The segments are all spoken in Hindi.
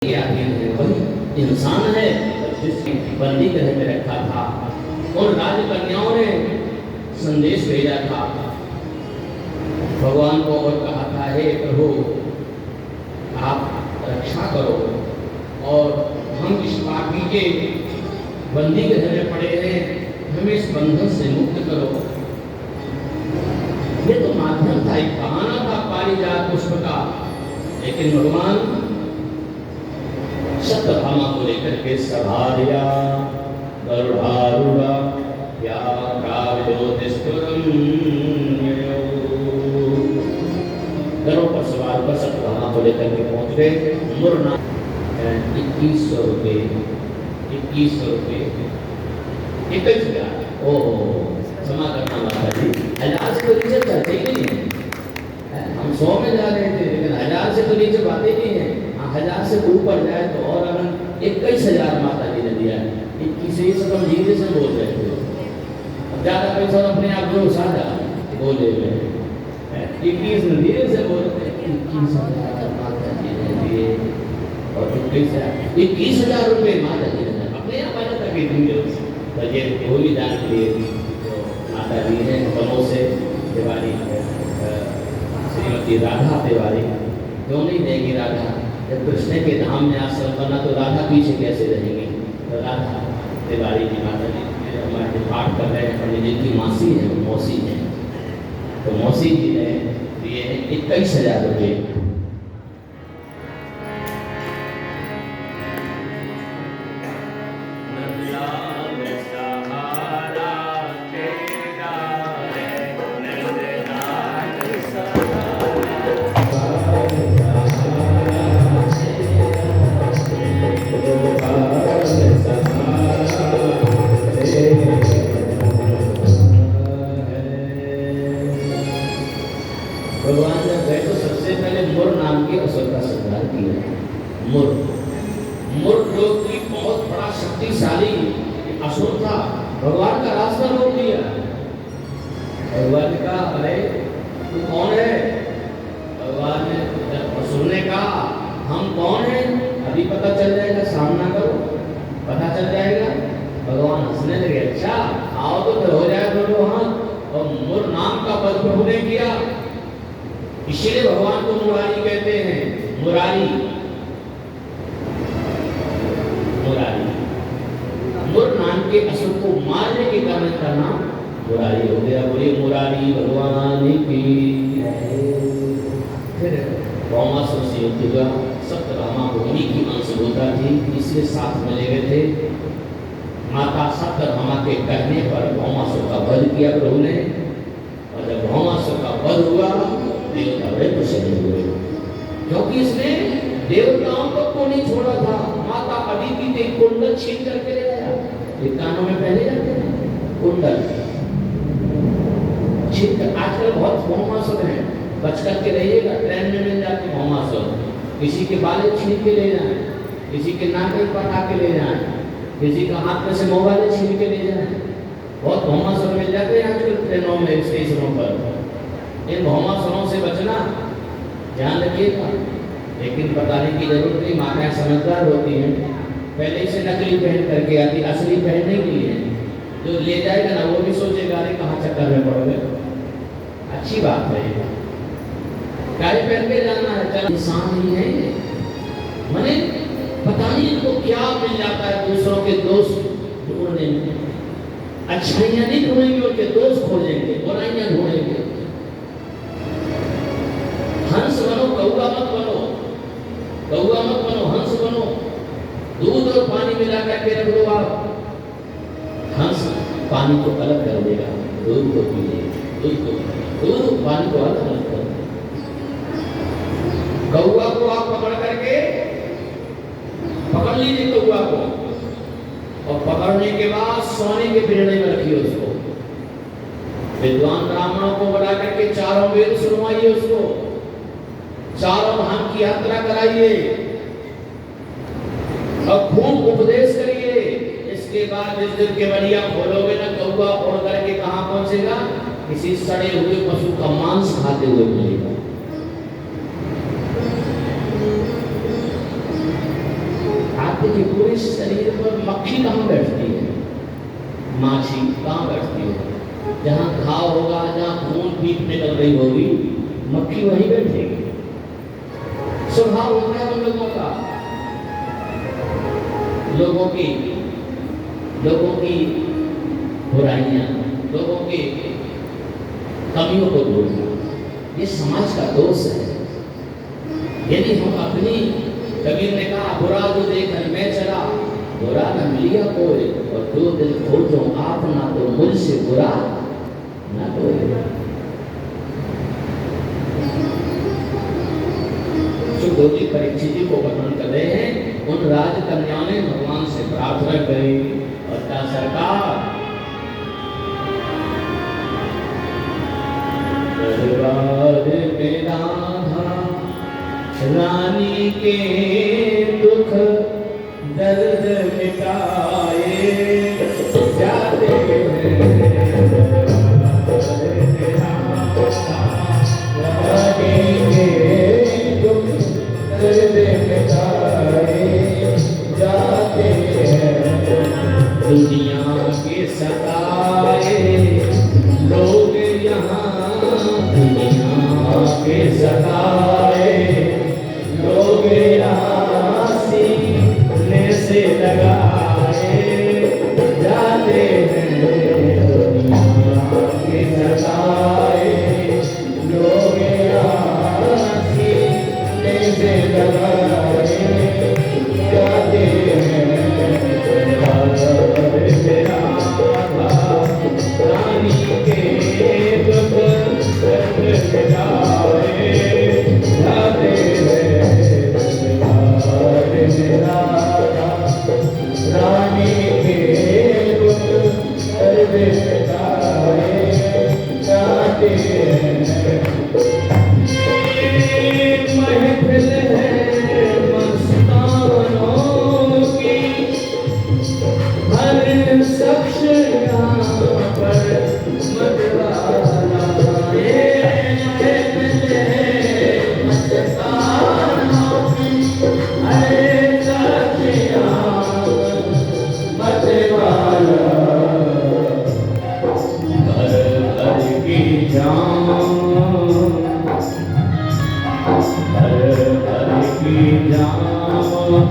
वही इंसान है जिसने बंदी गृह में रखा था। उन राजकन्याओं ने संदेश भेजा था भगवान को और कहा था, हे प्रभु आप रक्षा करो और हम इस पापी के बंदी गृह में पड़े हैं, हमें इस बंधन से मुक्त करो। ये तो माध्यम था, एक बहाना था पारिजात पुष्प का, लेकिन भगवान सत्यभामा को लेकर के सभार्या गरुड़ारूढ़ा या गरुड़ पर सवार कर सत्यभामा को लेकर के पहुंच गए। मुरना 2100 रुपये 21,000 ओहो क्षमा करना माता जी, 1000 से तो नीचे चलते ही नहीं है। हम 100 में जा रहे थे, लेकिन 1000 से तो नीचे बातें नहीं है। 1000 से ऊपर जाए तो और अगर 21,000 माता जी ने दिया है। 21 से कम धीरे से बोल रहे थे, अब ज्यादा पैसा अपने आप जो साझा बोले हुए 21 धीरे से बोलते 21,000 माता जी ने दिए और 21,000 रुपये माता जी ने अपने आप आने तक देंगे। बजे भूमि दान के लिए जो माता जी ने कमों से तिवारी श्रीमती राधा तिवारी क्यों नहीं देगी। राधा जब कृष्ण के धाम में आश्रम बना तो राधा पीछे कैसे रहेंगी। तो राधा तिवारी जी माता जी हमारे पाठ कर रहे हैं, पंडित जी की मासी है, मौसी है, तो मौसी जी ने दिए 21,000 रुपये। भगवान जब गए तो सबसे पहले मुर नाम के असुर का संहार किया। मुर जो कि बहुत बड़ा शक्तिशाली असुर था, भगवान का रास्ता रोक दिया। भगवान ने कहा, अरे तू कौन है। भगवान ने असुर ने कहा, हम कौन है अभी पता चल जाएगा, सामना करो पता चल जाएगा। भगवान हंसने लगे, अच्छा आओ तो फिर हो जाए दोनों हाथ। और मुर नाम का पद प्रभु ने किया, इसलिए भगवान को मुरारी कहते हैं। मुरारी मुरारी मुर नाम के असुर को मारने के कारण का नाम मुरारी हो गया। बोले मुरारी भगवान की। फिर भौमासुर से युद्ध हुआ। सत्यभामा को उन्हीं की अंशभूता थी, इसलिए साथ में ले गए थे। माता सत्यभामा के कहने पर भौमासुर का वध किया प्रभु ने, और जब भौमासुर का वध हुआ देवता बड़े प्रसन्न हुए, क्योंकि इसने देवताओं को नहीं छोड़ा था। माता अदिति ने कुंडल छीन करके ले आया। ये कानों में पहले जाते हैं कुंडल छीन कर। आजकल बहुत भौमासुर हैं, बच करके रहिएगा, ट्रेन में मिल जाते भौमासुर। किसी के बाल छीन के ले जाए, किसी के नाक में पटा के ले जाए, किसी का हाथ में से मोबाइल छीन के ले जाए। बहुत भौमासुर मिल जाते हैं आजकल ट्रेनों में, स्टेशनों पर। इन भौमासुरों से बचना ध्यान रखिएगा, लेकिन बताने की जरूरत नहीं। माताएं समझदार होती हैं, पहले से नकली पहन करके आती, असली पहनने के लिए। जो ले जाएगा ना वो भी सोचेगा, अरे कहाँ चक्कर में पड़ गए। अच्छी बात है, गाड़ी पहन के जाना है। चल इंसान ही है, मैंने पता नहीं इनको क्या मिल जाता है दूसरों के दोष ढूंढने में। अच्छाइयाँ नहीं ढूंढेंगे, उनके दोष खोजेंगे, बुराइयाँ ढूंढेंगे। हंस बनो, कौवा मत बनो, कौवा मत बनो, हंस बनो। दूध और पानी मिला करके रख दो आप, हंस पानी को अलग कर देगा, दूध को पीजिए, दूध पानी को अलग कर देगा। कौवा को आप पकड़ करके पकड़ लीजिए कौवा को, और पकड़ने के बाद सोने के पिंजरे में रखिए उसको। विद्वान ब्राह्मणों को बुला करके चारों वेद सुनवाइए उसको, चारों धाम की यात्रा कराइए और खूब उपदेश करिए। इसके बाद जिस दिन केवड़िया खोलोगे ना, कौवा उड़ करके कहाँ पहुंचेगा, किसी सड़े हुए पशु का मांस खाते हुए मिलेगा। देखिए पूरे शरीर पर मक्खी कहाँ बैठती है, माछी कहाँ बैठती है, जहाँ घाव होगा, जहाँ खून पीप निकल रही होगी, मक्खी वहीं बैठेगी। स्वभाव होता है उन लोगों का, लोगों की बुराइयां, लोगों की कमियों को ढूंढना, ये समाज का दोष है। यदि हम अपनी, कबीर ने कहा बुरा जो देखकर मैं चला, बुरा न मिलिया कोई, और जो दिल खोजो आप ना तो मुझसे बुरा ना कोई। सुखदेव जी परीक्षित जी को वर्णन कर रहे हैं, उन राजकन्याओं ने भगवान से प्रार्थना करी और क्या सरकार मेरा रानी के दुख दर्द मिटाए जाते हैं, रानी के दुख दर्द मिटाए जाते हैं, दुनिया के सताए लोग यहाँ, दुनिया के सताए लोग यहाँ सीने से लगाए जाते हैं, दुनिया के सताए लोग यहाँ सीने से लगाए जाते हैं, रानी के दुख मिटाए जाते हैं, रानी के दुख मिटाए जाते हैं। महफिल है मस्तानों की, हर शख्स यहाँ पर मतवाला, महफिल है मस्तानों की, हर शख्स यहाँ मतवाला, घर घर की जान, घर घर की जान,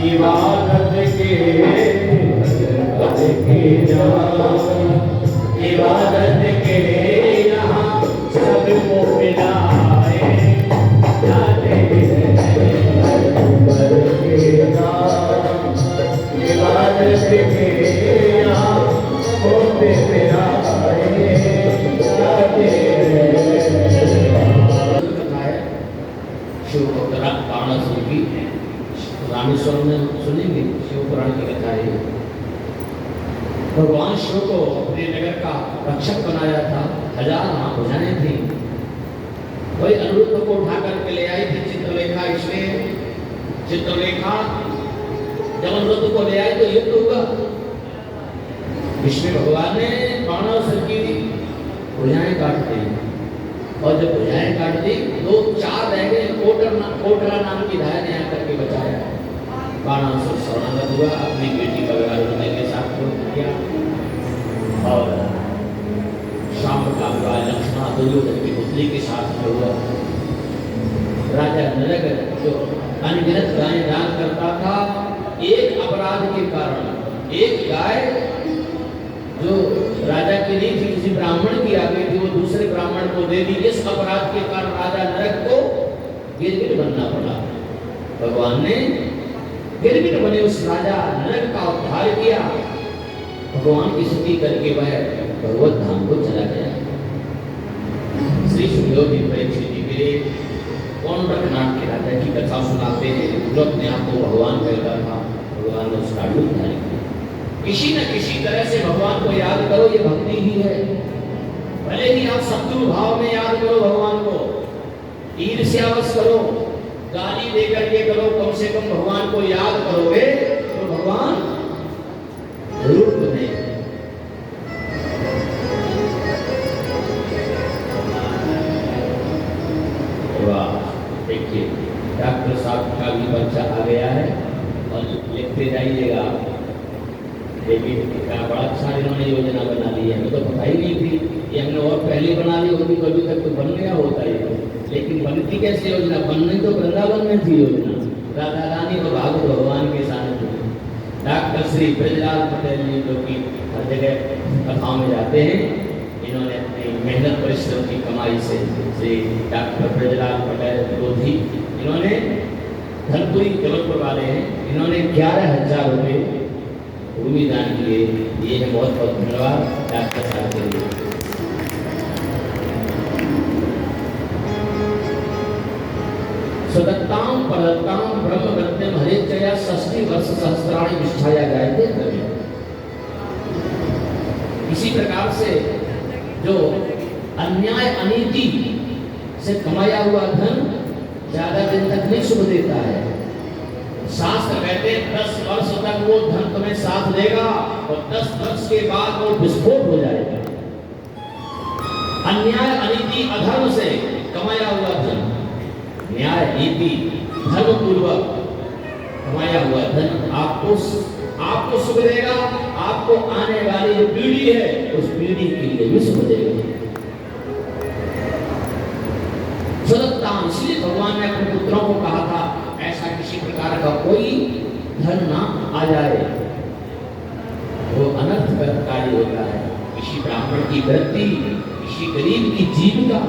इबादत के इबादत के यहाँ सबको मिलाए जाते हैं, इबादत के यहाँ होते मिलाए जाते हैं। शिव बाणासुर की रामेश्वर में सुनेंगे, शिव पुराण की कथा है। भगवान शिव को अपने नगर का रक्षक बनाया था, 1000 महाभुजाएं थी, वही अनिरुद्ध को उठा करके ले आई थी चित्रलेखा। इसलिए चित्रलेखा जब अनिरुद्ध को ले आई तो युद्ध हुआ। विष्णु भगवान ने बाणासुर की भुजाएं काट दी, और जब भुजाएं काट दी तो 4 रह गए। कोटरा नाम की धाय ने आकर के बचाया। बाणासुर शरणागत हुआ, अपनी बेटी का विवाह रुद्र के साथ किया, और शाम का विवाह लक्ष्मण दुर्योधन की पुत्री के साथ हुआ। राजा नरक जो अनगिनत गायें दान करता था, एक अपराध के कारण एक गाय जो राजा की नहीं थी, किसी ब्राह्मण की आ गई थी, वो दूसरे ब्राह्मण को दे दी। इस अपराध के कारण राजा नरक को गिरगिट बनना पड़ा। भगवान ने गिरगिट बने उस राजा नरक का उद्धार किया। भगवान की स्तुति करके वह भगवत धाम को चला गया। श्री सुखदेव जी परीक्षित जी के लिए कौंडकनाथ के राजा की कथा सुनाते हैं, जो अपने आप को भगवान कहता था। भगवान ने उसका रूप धारण किया। किसी न किसी तरह से भगवान को याद करो, ये भक्ति ही है। भले ही आप शत्रु भाव में याद करो भगवान को, ईर्ष्यावश करो, गाली देकर के करो, कम से कम भगवान को याद करोगे तो भगवान जरूर तुम्हें देखिए डॉक्टर साहब का भी बच्चा आ गया है और देखते जाइएगा। लेकिन क्या बड़ा अच्छा इन्होंने योजना बना ली है, हमें तो पता ही नहीं थी। ये हमने और पहले बना ली होती तो अभी तक तो बन गया होता ही। लेकिन बनती कैसे योजना? बननी तो वृंदावन में थी योजना, राधा रानी और भागवत भगवान के साथ। डॉक्टर श्री ब्रजलाल पटेल जी जो कि हर जगह कथाओं में जाते हैं, इन्होंने अपनी मेहनत परिश्रम की कमाई से श्री डॉक्टर ब्रजलाल पटेल विरोधी इन्होंने धनपुरी जबलपुर वाले हैं, इन्होंने 11,000 रुपये भूमि दान किए। ये है बहुत बहुत धन्यवाद डॉक्टर साहब के लिए। स्वदत्तां परदत्तां ब्रह्मगत्यं हरेच्छया 60 वर्ष सहस्राणि निष्ठाया गायते कवि। इसी प्रकार से जो अन्याय अनीति से कमाया हुआ धन ज्यादा दिन तक नहीं सुख देता है। शास्त्र कहते हैं 10 वर्ष तक वो धन तुम्हें साथ देगा और 10 वर्ष के बाद वो विस्फोट हो जाएगा। अन्याय अनीति अधर्म से कमाया हुआ धन, न्याय नीति धर्म पूर्वक कमाया हुआ धन आपको सुख देगा, आपको आने वाली जो पीढ़ी है उस पीढ़ी के लिए भी सुख देगा। स्वदत्तां, इसलिए भगवान ने अपने पुत्रों को कहा था ऐसा किसी प्रकार का कोई धन ना आ जाए, वो अनर्थकारी होता है। किसी ब्राह्मण की वृत्ति, किसी गरीब की जीविका,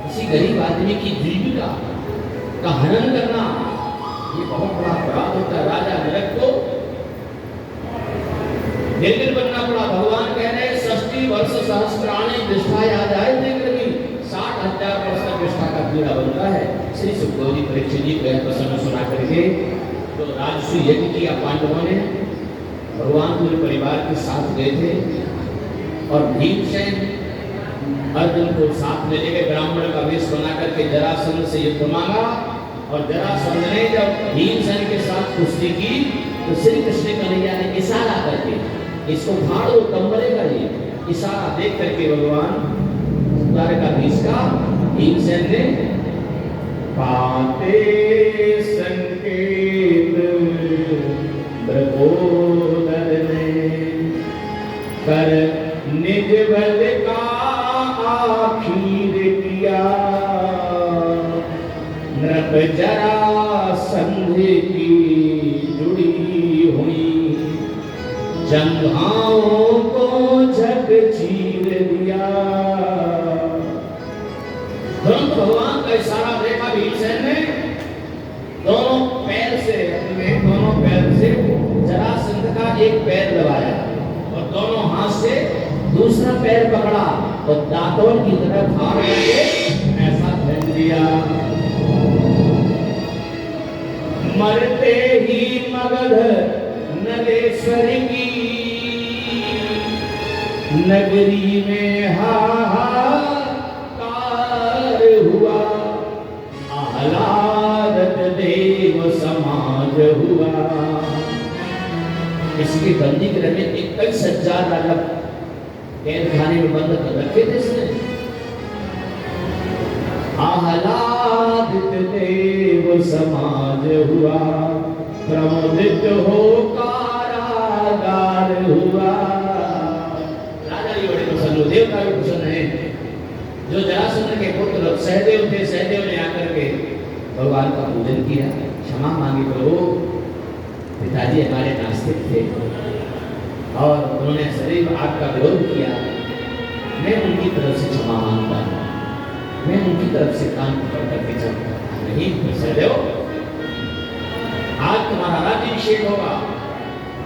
किसी गरीब आदमी की जीविका का हनन करना, ये बहुत बड़ा अपराध होता है। राजा जनक को निर्जन बनना पड़ा। भगवान कह रहे 60 वर्ष सहस्त्राणि निष्ठा याद आए, 60,000 वर्ष का निष्ठा का पीड़ा बनता है। श्री सुखदेव जी परीक्षित जी को प्रसन्न सुना करके तो राजसूय यज्ञ किया पांडवों ने, भगवान पूरे परिवार के साथ गए थे और भीमसेन अर्जुन को साथ में लेकर ब्राह्मण का वेश बना करके जरासंध से युद्ध मांगा। और जरासंध ने जब भीमसेन के साथ कुश्ती की तो श्री कृष्ण कन्हैया ने इशारा करके इसको फाड़ दो, कम मरेगा। ये इशारा देख करके भगवान द्वारकाधीश का भीमसेन ने पाते संकेत ब्रकोदर ने कर निज बल का आखिर किया, नृप जरासंध की जुड़ी हुई जंघाओं को झक चीर दिया। तुरंत भगवान का इशारा देखा भीमसेन ने, दोनों पैर से जरासंध का एक पैर दबाया और दोनों हाथ से दूसरा पैर पकड़ा और दांतों की तरफ हाथ करके ऐसा फेंक दिया। मरते ही मगध नरेश्वर की नगरी में हाहाकार हुआ, आह्लादत देव समाज हुआ। इसके बंदी गृह में 21,000 राजा कैद खाने में बंद कर रखे थे इसने। आह्लादित देव समाज हुआ, प्रमोदित हो कारागार हुआ। राजा जी बड़े प्रसन्न, देवता भी प्रसन्न है। जो जरासंध के पुत्र सहदेव थे, सहदेव ने आकर के भगवान का पूजन किया, क्षमा मांगी। प्रभु पिताजी हमारे नास्तिक थे और उन्होंने सदैव आपका विरोध किया, मैं उनकी तरफ से क्षमा मांगता हूँ, मैं उनकी तरफ से काम पकड़ करके चलता नहीं। सहदेव आज तुम्हारा राज्याभिषेक होगा।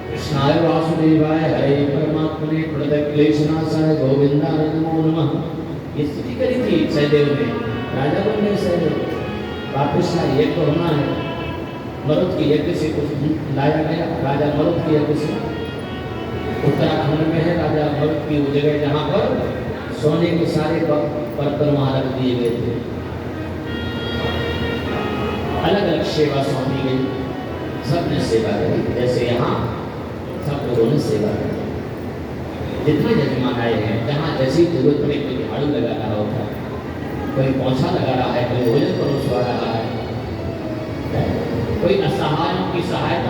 कृष्णाय वासुदेवाय हरे परमात्मने प्रणतक्लेशनाशाय गोविंदाय नमो नमः। ये स्तुति करी थी सहदेव ने, राजा बन गए सहदेव। वापस यज्ञ तो होना है, मरुत के यज्ञ से कुछ लाया गया, राजा मरुत के यज्ञ से। उत्तराखंड में है राजा मरुत की वो जगह जहाँ पर सोने के सारे बर्तन वहाँ रख दिए गए थे। अलग अलग सेवा सौंपी गई, सबने सेवा करी। जैसे यहाँ सब लोगों ने सेवा करी। जितने जजमान आए हैं, जहाँ जैसी जरूरत पड़े, कोई झाड़ू लगा रहा होता, कोई पोछा लगा रहा है, कोई भोजन परोसवा रहा है, कोई असहायों की सहायता